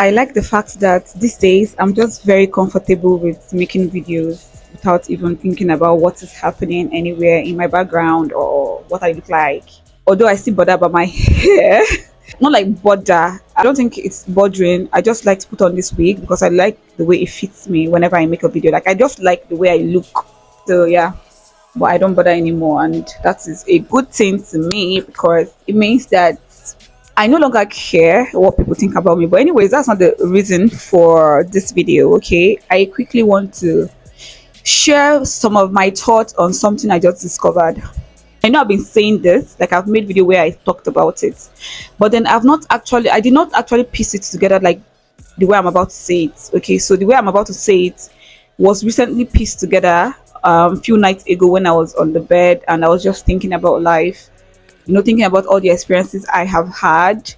I like the fact that these days I'm just very comfortable with making videos without even thinking about what is happening anywhere in my background or what I look like. Although I still bother about my hair, not like bother. I don't think it's bothering. I just like to put on this wig because I like the way it fits me whenever I make a video. Like I just like the way I look. So yeah, but I don't bother anymore, and that is a good thing to me because it means that I no longer care what people think about me. But anyways, that's not the reason for this video. Okay, I quickly want to share some of my thoughts on something I just discovered. I know I've been saying this, like I've made video where I talked about it, but then I did not actually piece it together like the way I'm about to say it. Okay, so the way I'm about to say it was recently pieced together a few nights ago when I was on the bed and I was just thinking about life, thinking about all the experiences I have had,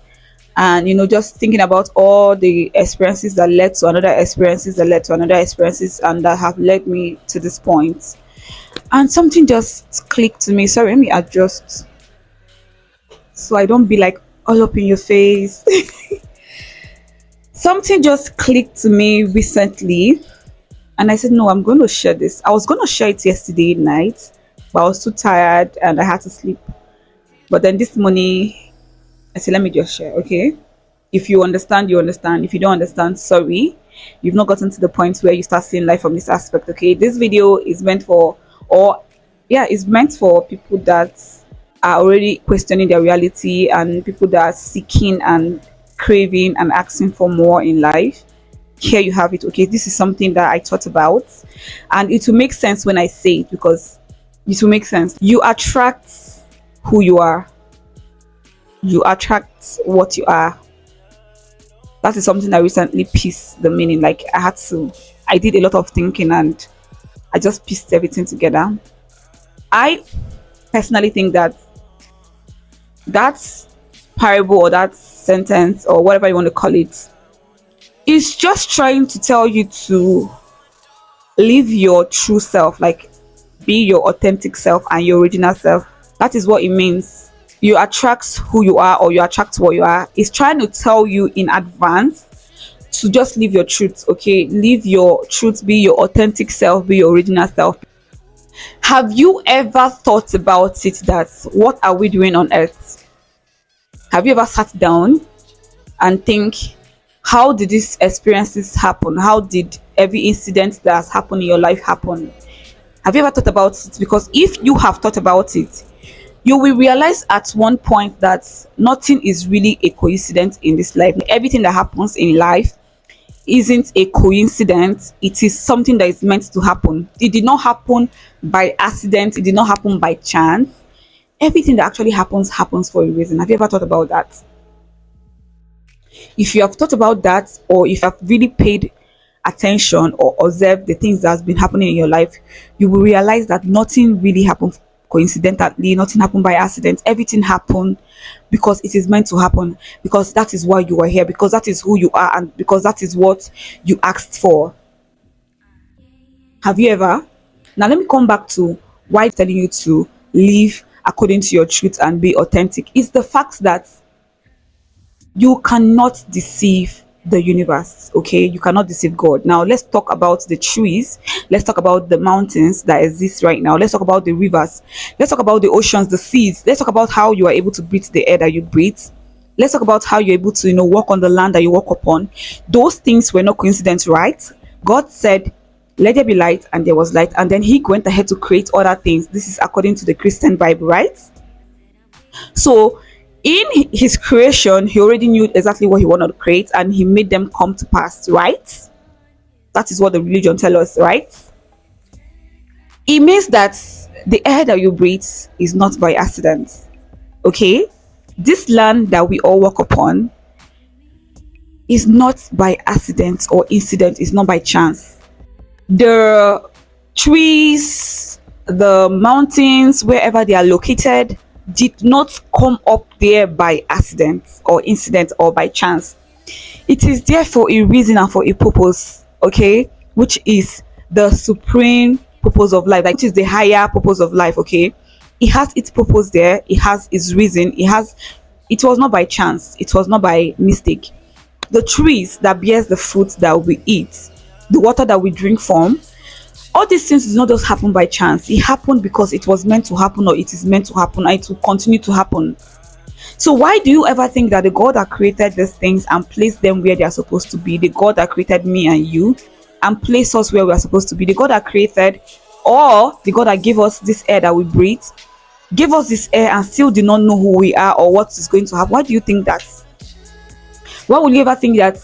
and just thinking about all the experiences that led to another experiences that led to another experiences and that have led me to this point. And something just clicked to me. Sorry, let me adjust so I don't be like all up in your face. Something just clicked to me recently, and I said, no, I'm going to share this. I was going to share it yesterday night, but I was too tired and I had to sleep. But then this morning, I said, let me just share, okay? If you understand, you understand. If you don't understand, sorry. You've not gotten to the point where you start seeing life from this aspect, okay? This video is meant for, or yeah, it's meant for people that are already questioning their reality and people that are seeking and craving and asking for more in life. Here you have it, okay? This is something that I thought about, and it will make sense when I say it because it will make sense. You attract who you are, you attract what you are. That is something I recently pieced the meaning. Like I did a lot of thinking and I just pieced everything together. I personally think that that parable or that sentence or whatever you want to call it is just trying to tell you to live your true self, like be your authentic self and your original self. That is what it means. You attract who you are or you attract what you are. It's trying to tell you in advance to just live your truth, okay? Live your truth, be your authentic self, be your original self. Have you ever thought about it that what are we doing on earth? Have you ever sat down and think, how did these experiences happen? How did every incident that has happened in your life happen? Have you ever thought about it? Because if you have thought about it, you will realize at one point that nothing is really a coincidence in this life. Everything that happens in life isn't a coincidence, it is something that is meant to happen. It did not happen by accident, it did not happen by chance. Everything that actually happens for a reason. Have you ever thought about that? If you have thought about that, or if you have really paid attention or observed the things that has been happening in your life, you will realize that nothing really happened coincidentally, nothing happened by accident. Everything happened because it is meant to happen, because that is why you are here, because that is who you are, and because that is what you asked for. Have you ever? Now let me come back to why I'm telling you to live according to your truth and be authentic. It's the fact that you cannot deceive the universe, okay? You cannot deceive God. Now let's talk about the trees, let's talk about the mountains that exist right now, let's talk about the rivers, let's talk about the oceans, the seas, let's talk about how you are able to breathe the air that you breathe, let's talk about how you're able to walk on the land that you walk upon. Those things were not coincidence, right? God said, let there be light, and there was light, and then he went ahead to create other things. This is according to the Christian Bible, right? So in his creation, he already knew exactly what he wanted to create and he made them come to pass, right? That is what the religion tells us, right? It means that the air that you breathe is not by accident, okay? This land that we all walk upon is not by accident or incident, it's not by chance. The trees, the mountains, wherever they are located, did not come up there by accident or incident or by chance. It is there for a reason and for a purpose, okay? Which is the supreme purpose of life, like, which is the higher purpose of life, okay? It has its purpose there, it has its reason, it was not by chance, it was not by mistake. the trees that bears the fruit that we eat, the water that we drink from. All these things did not just happen by chance. It happened because it was meant to happen, or it is meant to happen, and it will continue to happen. So why do you ever think that the God that created these things and placed them where they are supposed to be, the God that created me and you and placed us where we are supposed to be, the God that created, or the God that gave us this air that we breathe, gave us this air and still did not know who we are or what is going to happen? Why do you think that? Why would you ever think that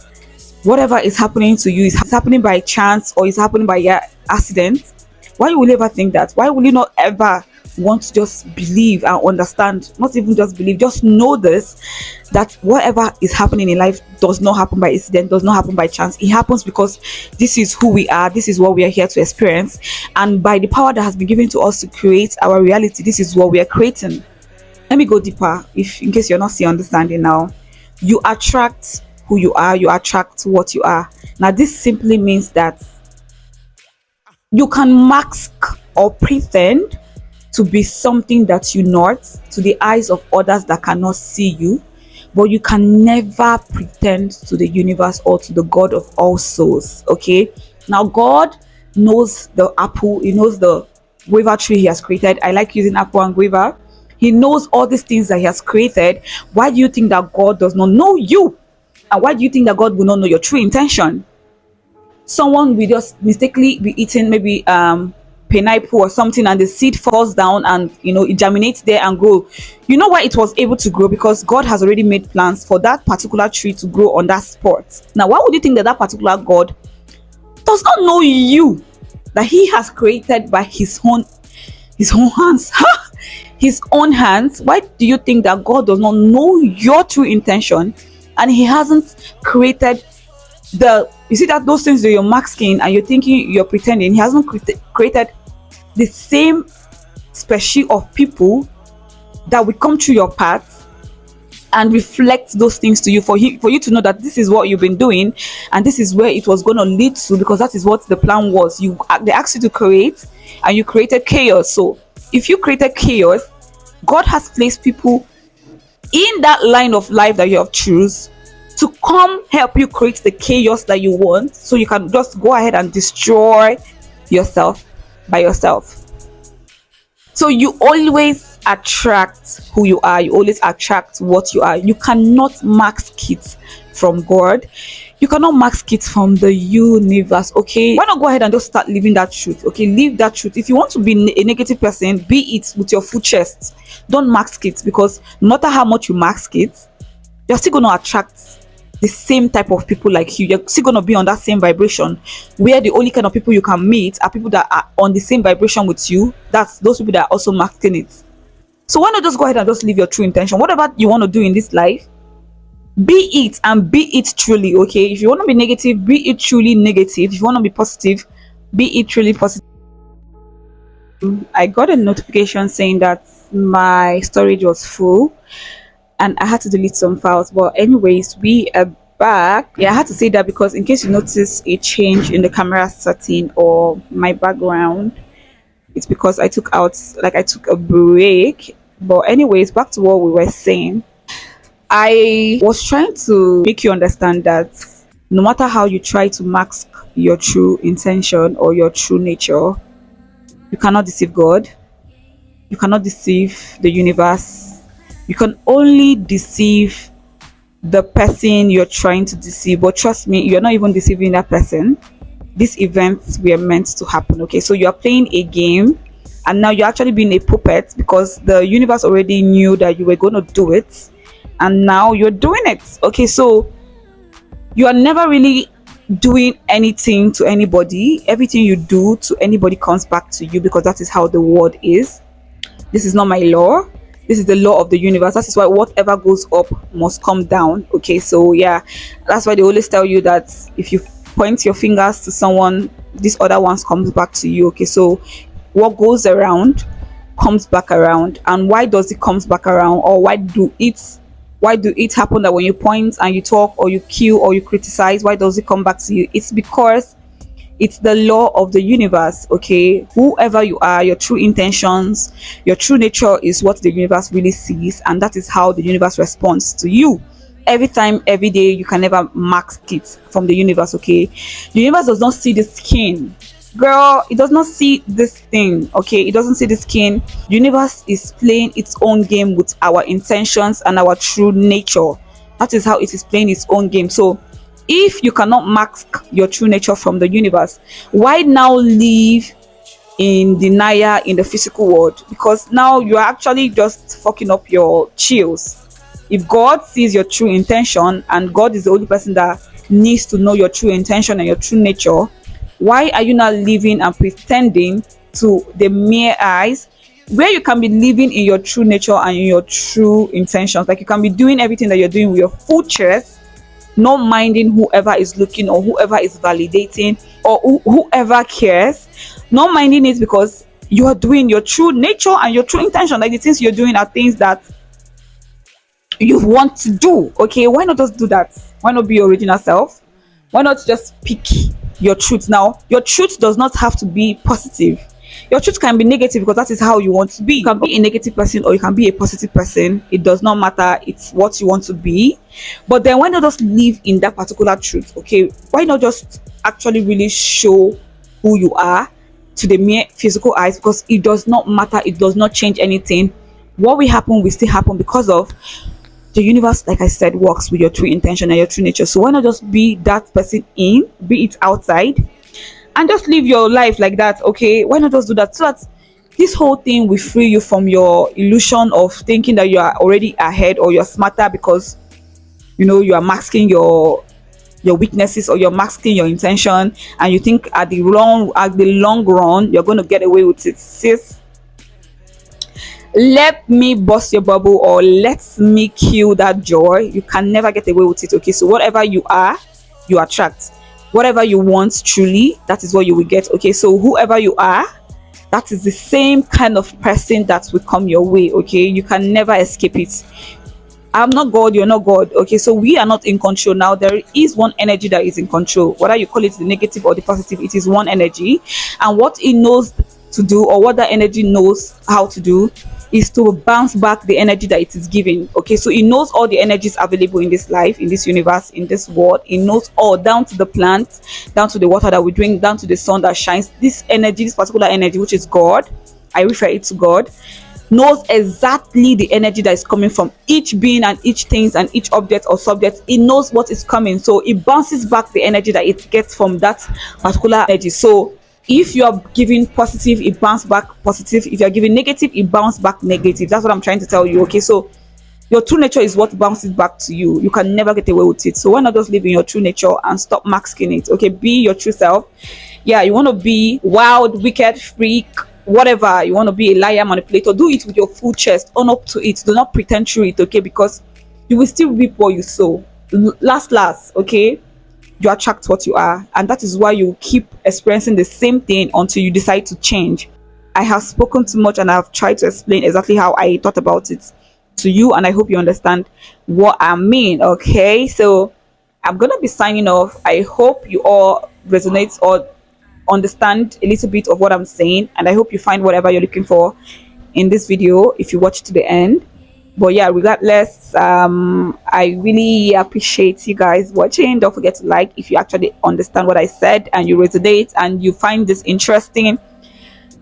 whatever is happening to you is happening by chance or is happening by accident? Why will you ever think that? Why will you not ever want to just believe and understand, not even just believe, just know this, that whatever is happening in life does not happen by accident, does not happen by chance. It happens because this is who we are, this is what we are here to experience, and by the power that has been given to us to create our reality, this is what we are creating. Let me go deeper, if in case you're not still understanding now. You attract who you are, you attract what you are. Now this simply means that you can mask or pretend to be something that you're not to the eyes of others that cannot see you, but you can never pretend to the universe or to the God of all souls. Okay, now God knows the apple, he knows the guava tree he has created. I like using apple and guava. He knows all these things that he has created. Why do you think that God does not know you? And why do you think that God will not know your true intention? Someone will just mistakenly be eating maybe pineapple or something, and the seed falls down and it germinates there and grow. You know why it was able to grow? Because God has already made plans for that particular tree to grow on that spot. Now why would you think that that particular God does not know you, that he has created by his own hands? His own hands. Why do you think that God does not know your true intention, and he hasn't created you see that those things that you're masking and you're thinking you're pretending, he hasn't created the same species of people that will come through your path and reflect those things to you, for you to know that this is what you've been doing and this is where it was going to lead to, because that is what the plan was. They asked you to create, and you created chaos. So if you created chaos, God has placed people in that line of life that you have choose to come help you create the chaos that you want, so you can just go ahead and destroy yourself by yourself. So you always attract who you are, you always attract what you are. You cannot mask it from God, you cannot mask it from the universe. Okay, why not go ahead and just start living that truth? Okay, live that truth. If you want to be a negative person, be it with your full chest. Don't mask it, because no matter how much you mask it, you're still going to attract the same type of people like you. You're still going to be on that same vibration, where the only kind of people you can meet are people that are on the same vibration with you. That's those people that are also masking it. So why not just go ahead and just live your true intention? Whatever you want to do in this life, be it, and be it truly. Okay, if you want to be negative, be it truly negative. If you want to be positive, be it truly positive. I got a notification saying that my storage was full and I had to delete some files. But anyways, we are back. Yeah, I had to say that because in case you notice a change in the camera setting or my background, it's because I took a break. But anyways, back to what we were saying. I was trying to make you understand that no matter how you try to mask your true intention or your true nature, you cannot deceive God, you cannot deceive the universe. You can only deceive the person you're trying to deceive. But trust me, you're not even deceiving that person. These events were meant to happen. Okay, so you're playing a game and now you're actually being a puppet, because the universe already knew that you were going to do it, and now you're doing it. Okay, so you are never really doing anything to anybody. Everything you do to anybody comes back to you, because that is how the world is. This is not my law, this is the law of the universe. That is why whatever goes up must come down. Okay, so yeah, that's why they always tell you that if you point your fingers to someone, this other ones comes back to you. Okay, so what goes around comes back around. And why does it comes back around, or why do it happen that when you point and you talk or you kill or you criticize, why does it come back to you? It's because it's the law of the universe. Okay, whoever you are, your true intentions, your true nature is what the universe really sees, and that is how the universe responds to you. every time, every day. You can never mask it from the universe. Okay, the universe does not see the skin, girl. It does not see this thing. Okay, it doesn't see the skin. The universe is playing its own game with our intentions and our true nature. That is how it is playing its own game. So if you cannot mask your true nature from the universe, why now live in denial in the physical world? Because now you are actually just fucking up your chills. If God sees your true intention, and God is the only person that needs to know your true intention and your true nature, why are you not living and pretending to the mere eyes, where you can be living in your true nature and in your true intentions? Like, you can be doing everything that you're doing with your full chest, not minding whoever is looking or whoever is validating or whoever cares, not minding it, because you are doing your true nature and your true intention. Like, the things you're doing are things that you want to do. Okay, why not just do that? Why not be your original self? Why not just pick your truth? Now, your truth does not have to be positive. Your truth can be negative, because that is how you want to be. You can be a negative person or you can be a positive person. It does not matter. It's what you want to be. But then why not just live in that particular truth? Okay, why not just actually really show who you are to the mere physical eyes? Because it does not matter. It does not change anything. What will happen will still happen, because of the universe, like I said, works with your true intention and your true nature. So why not just be that person in, be it outside, and just live your life like that? Okay, why not just do that, so that this whole thing will free you from your illusion of thinking that you are already ahead or you're smarter, because you are masking your weaknesses, or you're masking your intention, and you think at the long run you're going to get away with it. Sis, let me bust your bubble, or let me kill that joy. You can never get away with it. Okay, so whatever you are, you attract. Whatever you want truly, that is what you will get. Okay, so whoever you are, that is the same kind of person that will come your way. Okay, you can never escape it. I'm not God, you're not God. Okay, so we are not in control. Now, there is one energy that is in control. Whether you call it the negative or the positive, it is one energy. And what it knows to do, or what that energy knows how to do, is to bounce back the energy that it is giving. Okay, so it knows all the energies available in this life, in this universe, in this world. It knows all, down to the plants, down to the water that we drink, down to the sun that shines. This energy, this particular energy, which is God, I refer it to God, knows exactly the energy that is coming from each being and each things and each object or subject. It knows what is coming, so it bounces back the energy that it gets from that particular energy. So if you are giving positive, it bounces back positive. If you are giving negative, it bounces back negative. That's what I'm trying to tell you. Okay, so your true nature is what bounces back to you. You can never get away with it. So why not just live in your true nature and stop masking it? Okay, be your true self. Yeah, you want to be wild, wicked, freak, whatever. You want to be a liar, manipulator, do it with your full chest. Own up to it. Do not pretend through it. Okay, because you will still reap what you sow. Last, okay, you attract what you are, and that is why you keep experiencing the same thing until you decide to change. I have spoken too much, and I've tried to explain exactly how I thought about it to you, and I hope you understand what I mean. Okay, so I'm gonna be signing off. I hope you all resonate or understand a little bit of what I'm saying, and I hope you find whatever you're looking for in this video if you watch to the end. But yeah, regardless, I really appreciate you guys watching. Don't forget to like if you actually understand what I said and you resonate and you find this interesting.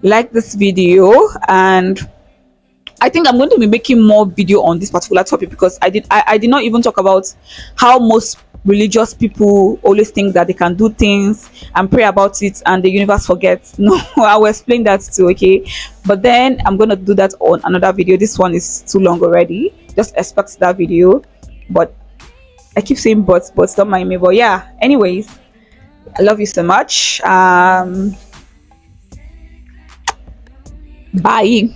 Like this video, and I think I'm going to be making more video on this particular topic, because I did not even talk about how most religious people always think that they can do things and pray about it and the universe forgets. No, I will explain that too. Okay, but then I'm going to do that on another video. This one is too long already. Just expect that video. But I keep saying but don't mind me. But yeah, anyways, I love you so much. Bye.